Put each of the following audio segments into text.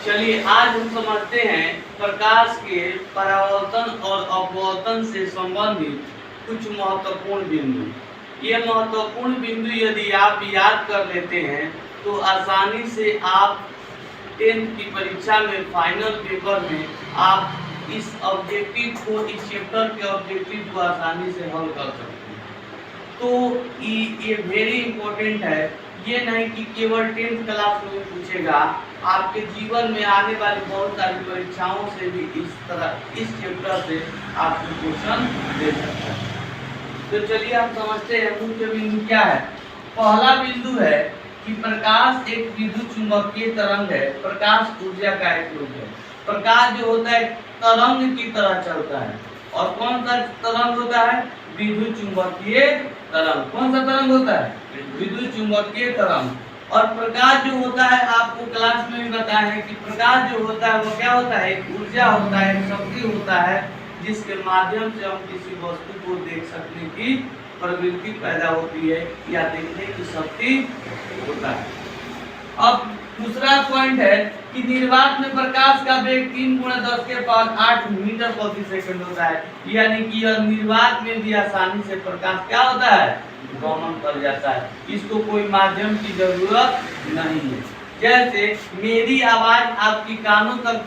चलिए आज हम समझते हैं प्रकाश के परावर्तन और अपवर्तन से संबंधित कुछ महत्वपूर्ण बिंदु। ये महत्वपूर्ण बिंदु यदि आप याद कर लेते हैं तो आसानी से आप 10th की परीक्षा में फाइनल पेपर में आप इस ऑब्जेक्टिव को, इस चैप्टर के ऑब्जेक्टिव को आसानी से हल कर सकते हैं। तो ये वेरी इंपॉर्टेंट है। ये नहीं कि केवल 10th क्लास में पूछेगा, आपके जीवन में आने वाली बहुत सारी परीक्षाओं से भी इस चैप्टर से आपको क्वेश्चन दे सकता है। तो चलिए हम समझते हैं मुख्य बिंदु क्या है। पहला बिंदु है कि प्रकाश एक विद्युत चुंबकीय तरंग है। प्रकाश ऊर्जा का एक रूप है। प्रकाश जो होता है तरंग की तरह चलता है। और कौन सा तरंग होता है? विद्युत चुंबकीय तरंग। कौन सा तरंग होता है? विद्युत चुंबकीय तरंग। और प्रकाश जो होता है, आपको क्लास में भी बताया है कि प्रकाश जो होता है वो क्या होता है? एक ऊर्जा होता है, एक शक्ति होता है, जिसके माध्यम से हम किसी वस्तु को देख सकने की प्रवृत्ति पैदा होती है या देखने की शक्ति होता है। अब दूसरा पॉइंट है कि निर्वात में प्रकाश का वेग 3×10⁸ मीटर प्रति सेकंड होता है। यानी कि यह निर्वात में भी आसानी से प्रकाश क्या होता है? गमन कर जाता है। इसको कोई माध्यम की जरूरत नहीं है। जैसे मेरी आवाज आपकी कानों तक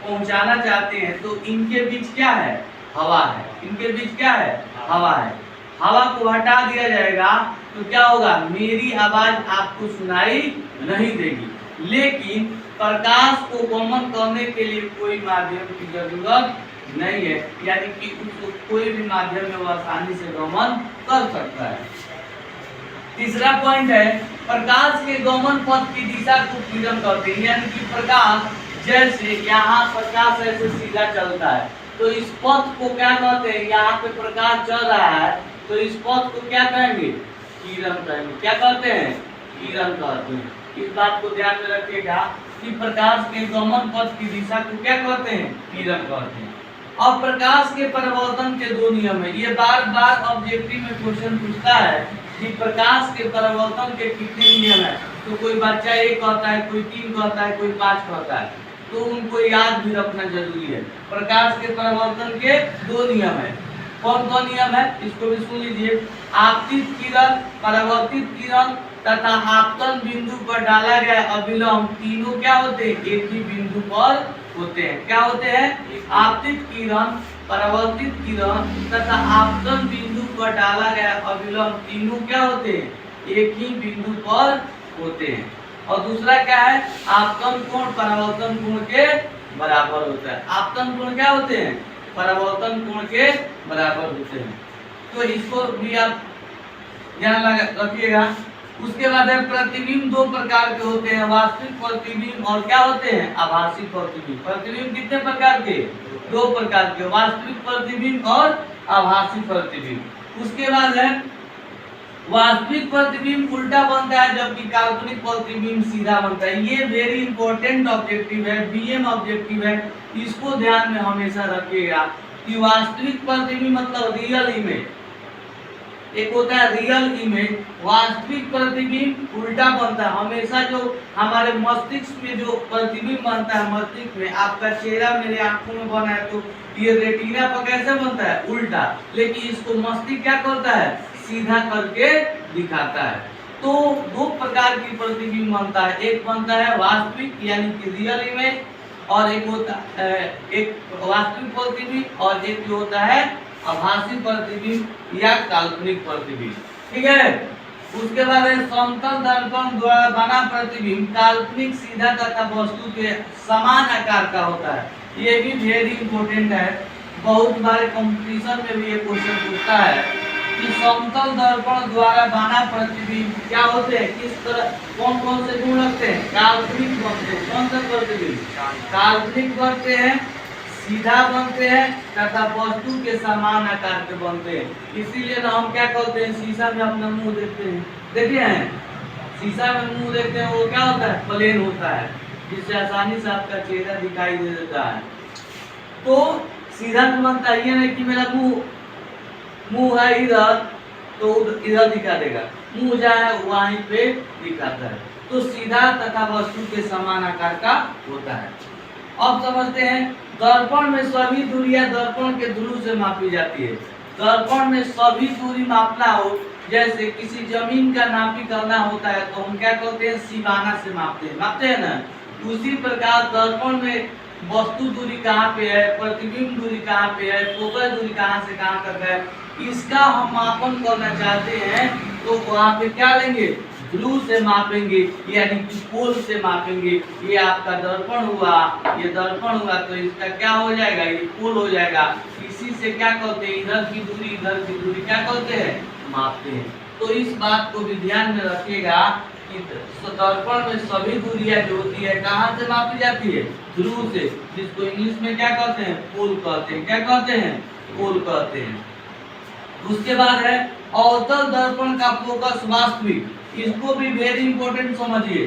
पहुंचाना चाहते हैं तो इनके बीच क्या है? हवा है। इनके बीच क्या है? हवा है। हवा को हटा दिया जाएगा तो क्या होगा? मेरी आवाज आपको सुनाई नहीं देगी। लेकिन प्रकाश को गमन करने के लिए कोई माध्यम की जरूरत नहीं है। यानी कि उसको कोई भी माध्यम में वो आसानी से गमन कर सकता है। तीसरा पॉइंट है प्रकाश के गमन पथ की दिशा को किरण कहते हैं। यानी कि प्रकाश जैसे यहाँ प्रकाश ऐसे सीधा चलता है तो इस पथ को क्या कहते हैं? यहाँ पे प्रकाश चल रहा है तो इस पथ को क्या कहेंगे? किरण कहेंगे। क्या कहते हैं? किरण कहते हैं। इस बात को ध्यान में रखिएगा कि प्रकाश के गमन पथ की दिशा को क्या कहते हैं? किरण कहते हैं। अब प्रकाश के परावर्तन के दो नियम है। ये बार बार ऑब्जेक्टिव में क्वेश्चन पूछता है कि प्रकाश के परावर्तन के कितने नियम है। तो कोई बच्चा 1 कहता है, कोई 3 कहता है, कोई 5 कहता है। तो उनको याद भी रखना जरूरी है। प्रकाश के परावर्तन के 2 नियम है। कौन कौन नियम है? इसको भी सुन लीजिए। आपतित किरण, परावर्तित किरण तथा आपतन बिंदु पर डाला गया अभिलंब तीनों क्या होते हैं? एक ही बिंदु पर होते हैं। क्या होते हैं? आपतित किरण, परावर्तित किरण तथा आपतन बिंदु पर डाला गया अभिलंब तीनों क्या होते हैं? एक ही बिंदु पर होते हैं। और दूसरा क्या है? आपतन कोण परावर्तन कोण के बराबर होता है। आपतन कोण क्या होते हैं? परावर्तन कोण के बराबर होते हैं। तो इसको भी आप ध्यान रखिएगा। उसके बाद है प्रतिबिंब 2 प्रकार के होते हैं, वास्तविक प्रतिबिंब और क्या होते हैं? आभासी प्रतिबिंब। प्रतिबिंब कितने प्रकार के? 2 प्रकार के, वास्तविक प्रतिबिंब और आभासी प्रतिबिंब। उसके बाद है वास्तविक प्रतिबिंब उल्टा बनता है जबकि काल्पनिक प्रतिबिंब सीधा बनता है। ये वेरी इंपॉर्टेंट ऑब्जेक्टिव है, बीएम ऑब्जेक्टिव है। इसको ध्यान में हमेशा रखिएगा कि वास्तविक प्रतिबिंब मतलब रियल इमेज, एक होता है रियल इमेज। वास्तविक प्रतिबिंब उल्टा बनता है। हमेशा जो हमारे मस्तिष्क में जो प्रतिबिंब बनता है, मस्तिष्क में आपका चेहरा मेरे आंखों में बना है तो ये रेटिना पर कैसे बनता है? उल्टा। लेकिन इसको मस्तिष्क क्या करता है? सीधा करके दिखाता है। तो 2 प्रकार की प्रतिबिंब बनता है। एक बनता है वास्तविक यानी कि रियल इमेज, और एक होता है एक वास्तविक प्रतिबिंब, और एक जो होता है आभासी प्रतिबिंब या काल्पनिक प्रतिबिंब। ठीक है। उसके बाद है समतल दर्पण द्वारा बना प्रतिबिंब काल्पनिक, सीधा तथा वस्तु के समान आकार का होता है। ये भी वेरी इंपॉर्टेंट है। बहुत बार कंपटीशन में भी ये क्वेश्चन पूछता है कि समतल दर्पण द्वारा बना प्रतिबिंब क्या होते हैं? किस तरह, कौन कौन से गुण रखते हैं? काल्पनिक बनते हैं। कौन सा प्रतिबिंब? काल्पनिक बनते हैं, सीधा बनते हैं तथा वस्तु के समान आकार के बनते हैं। इसीलिए ना हम क्या कहते हैं? शीशा में अपना मुंह देखते हैं, देखे हैं? शीशा में मुंह देखते हैं, वो क्या होता है? प्लेन होता है, जिससे आसानी से आपका चेहरा दिखाई दे देता है। तो सीधा बनता है। ये नहीं कि मेरा मुंह है इधर तो इधर दिखा देगा, मुंह जहाँ है वहीं पे दिखाता है। तो सीधा तथा वस्तु के समान आकार का होता है। अब समझते हैं, दर्पण में सभी दूरियां दर्पण के ध्रुव से मापी जाती है। दर्पण में सभी दूरी मापना हो, जैसे किसी जमीन का नापी करना होता है तो हम क्या करते हैं, सीमाना से मापते हैं ना। उसी प्रकार दर्पण में वस्तु दूरी कहाँ पे है, प्रतिबिंब दूरी कहाँ पे है, फोकस दूरी कहाँ से कहाँ तक है, इसका हम मापन करना चाहते हैं तो वहाँ पे क्या लेंगे, ध्रुव से मापेंगे, यानी कि पोल से मापेंगे। ये आपका दर्पण हुआ, ये दर्पण हुआ, तो इसका क्या हो जाएगा, ये पोल हो जाएगा। इसी से क्या कहते हैं, इधर की दूरी क्या कहते हैं, मापते हैं। तो इस बात को भी ध्यान में रखिएगा कि दर्पण में सभी दूरियां जो होती है कहाँ से मापी जाती है, ध्रुव से, जिसको इंग्लिश में क्या कहते हैं, पोल कहते हैं। क्या कहते हैं, पोल कहते हैं। उसके बाद है अवतल दर्पण का फोकस वास्तविक। इसको भी वेरी इंपॉर्टेंट समझिए।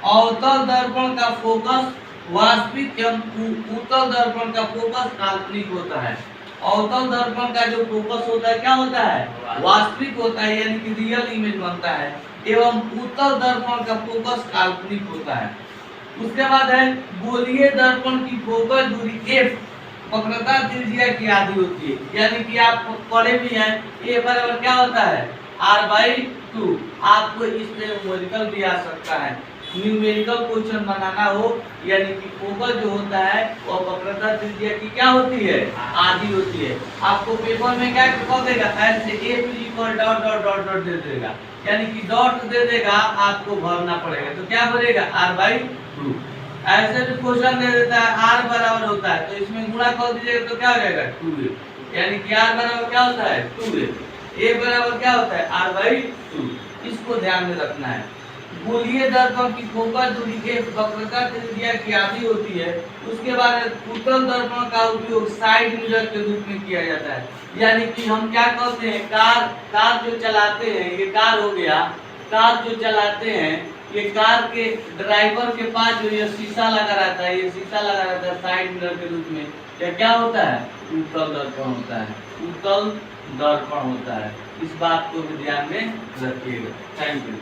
अवतल दर्पण का फोकस वास्तविक एवं उत्तल दर्पण का फोकस काल्पनिक होता है। अवतल दर्पण का जो फोकस होता है क्या होता है, वास्तविक होता है, यानी कि रियल इमेज बनता है, एवं उत्तल दर्पण का फोकस काल्पनिक होता है। उसके बाद है गोलीय दर्पण की फोकस दूरी f वक्रता त्रिज्या की आधी होती है, यानी कि आप पढ़े भी हैं, a बराबर क्या होता है, r/2। आपको इसमें न्यूमेरिकल भी आ सकता है। न्यूमेरिकल क्वेश्चन बनाना हो, यानी कि फोकस जो होता है वो वक्रता त्रिज्या की क्या होती है, आधी होती है। आपको पेपर में क्या कर देगा, ऐसे a दे देगा, यानी कि डॉट दे देगा, आपको भरना पड़ेगा। तो क्या भरेगा, r/2। ऐसे भी क्वेश्चन दे देता है r बराबर होता है, तो इसमें गुणा कर दीजिएगा तो क्या हो जाएगा, 2a, यानी कि r बराबर क्या होता है, 2a। a बराबर क्या होता है, r/2। इसको ध्यान में रखना है। गोलीय दर्पण की फोकस दूरी f वक्रता त्रिज्या की आधी होती है। उसके बाद उत्तल दर्पण का उपयोग साइड मिरर के रूप में किया जाता है, यानी कि हम क्या करते हैं, कार जो चलाते हैं, ये कार हो गया, कार जो चलाते हैं, ये कार के ड्राइवर के पास जो ये शीशा लगा रहता है, ये शीशा लगा रहता है साइड मिरर के रूप में, क्या होता है, उत्तल दर्पण होता है, उत्तल दर्पण होता है। इस बात को भी ध्यान में रखिएगा। Thank you.